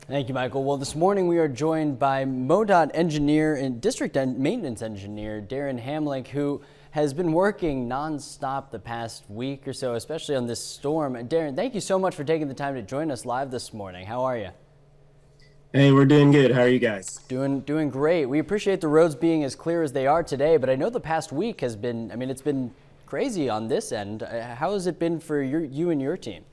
Thank you, Michael. Well, this morning we are joined by MoDOT engineer and district maintenance engineer Darren Hamlick, who has been working nonstop the past week or so, especially on this storm. Darren, thank you so much for taking the time to join us live this morning. How are you? Hey, we're doing good. How are you guys? Doing great. We appreciate the roads being as clear as they are today, but I know the past week has been, it's been crazy on this end. How has it been for you and your team?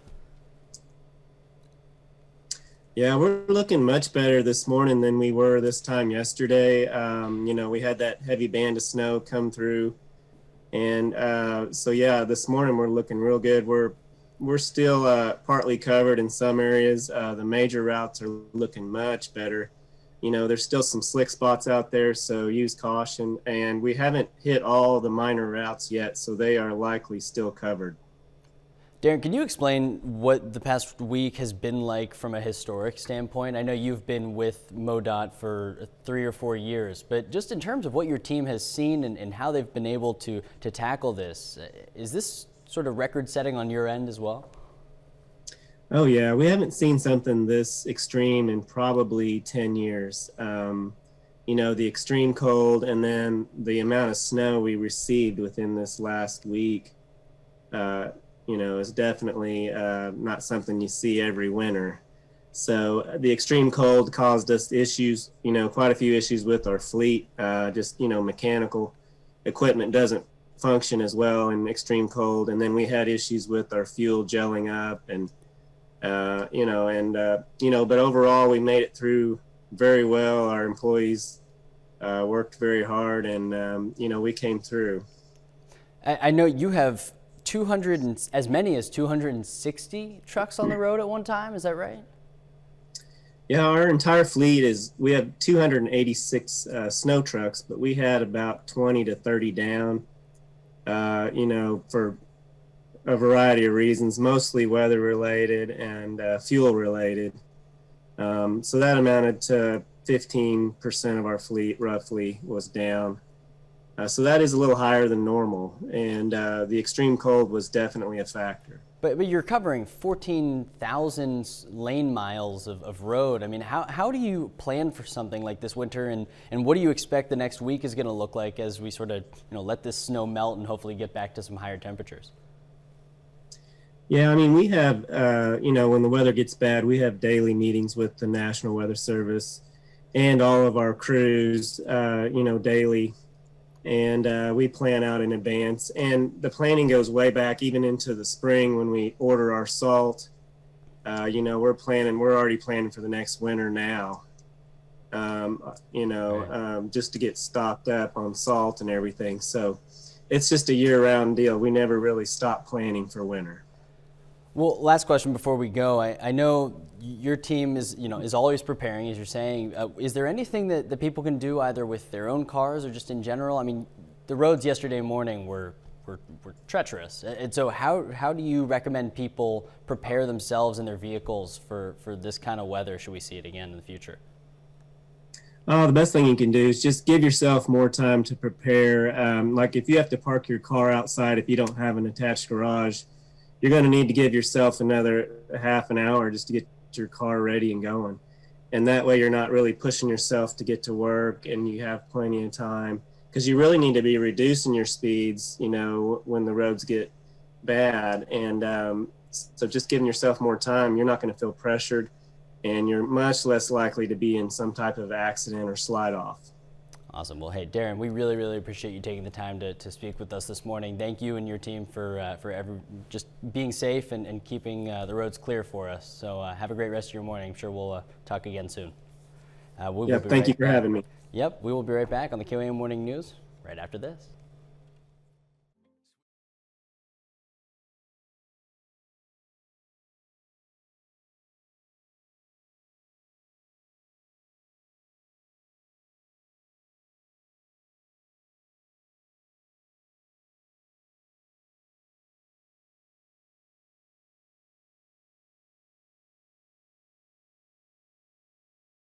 Yeah, we're looking much better this morning than we were this time yesterday. We had that heavy band of snow come through, and so yeah, this morning we're looking real good. We're still partly covered in some areas. The major routes are looking much better. There's still some slick spots out there, so use caution. And we haven't hit all the minor routes yet, so they are likely still covered. Darren, can you explain what the past week has been like from a historic standpoint? I know you've been with MoDOT for 3 or 4 years, but just in terms of what your team has seen and how they've been able to tackle this, is this sort of record setting on your end as well? Oh yeah, we haven't seen something this extreme in probably 10 years. The extreme cold and then the amount of snow we received within this last week, is definitely not something you see every winter. So the extreme cold caused us issues, quite a few issues with our fleet. Mechanical equipment doesn't function as well in extreme cold. And then we had issues with our fuel gelling up but overall we made it through very well. Our employees worked very hard and, we came through. I know you have 200 and as many as 260 trucks on the road at one time. Is that right? Yeah, our entire fleet we have 286 snow trucks, but we had about 20 to 30 down, for a variety of reasons, mostly weather related and fuel related. So that amounted to 15% of our fleet roughly was down. So that is a little higher than normal, and the extreme cold was definitely a factor. But you're covering 14,000 lane miles of road. How do you plan for something like this winter, and what do you expect the next week is going to look like as we sort of let this snow melt and hopefully get back to some higher temperatures? Yeah, we have, when the weather gets bad, we have daily meetings with the National Weather Service and all of our crews, daily. And we plan out in advance. And the planning goes way back even into the spring when we order our salt. We're already planning for the next winter now, just to get stocked up on salt and everything. So it's just a year-round deal. We never really stop planning for winter. Well, last question before we go. I know your team is always preparing, as you're saying. Is there anything that people can do either with their own cars or just in general? The roads yesterday morning were treacherous. And so how do you recommend people prepare themselves and their vehicles for this kind of weather, should we see it again in the future? The best thing you can do is just give yourself more time to prepare. Like if you have to park your car outside, if you don't have an attached garage, you're going to need to give yourself another half an hour just to get your car ready and going. And that way you're not really pushing yourself to get to work and you have plenty of time, because you really need to be reducing your speeds, when the roads get bad. And so just giving yourself more time, you're not going to feel pressured and you're much less likely to be in some type of accident or slide off. Awesome. Well, hey, Darren, we really, really appreciate you taking the time to speak with us this morning. Thank you and your team for just being safe and keeping the roads clear for us. So have a great rest of your morning. I'm sure we'll talk again soon. Thank you for having me. Yep, we will be right back on the KOAM Morning News right after this.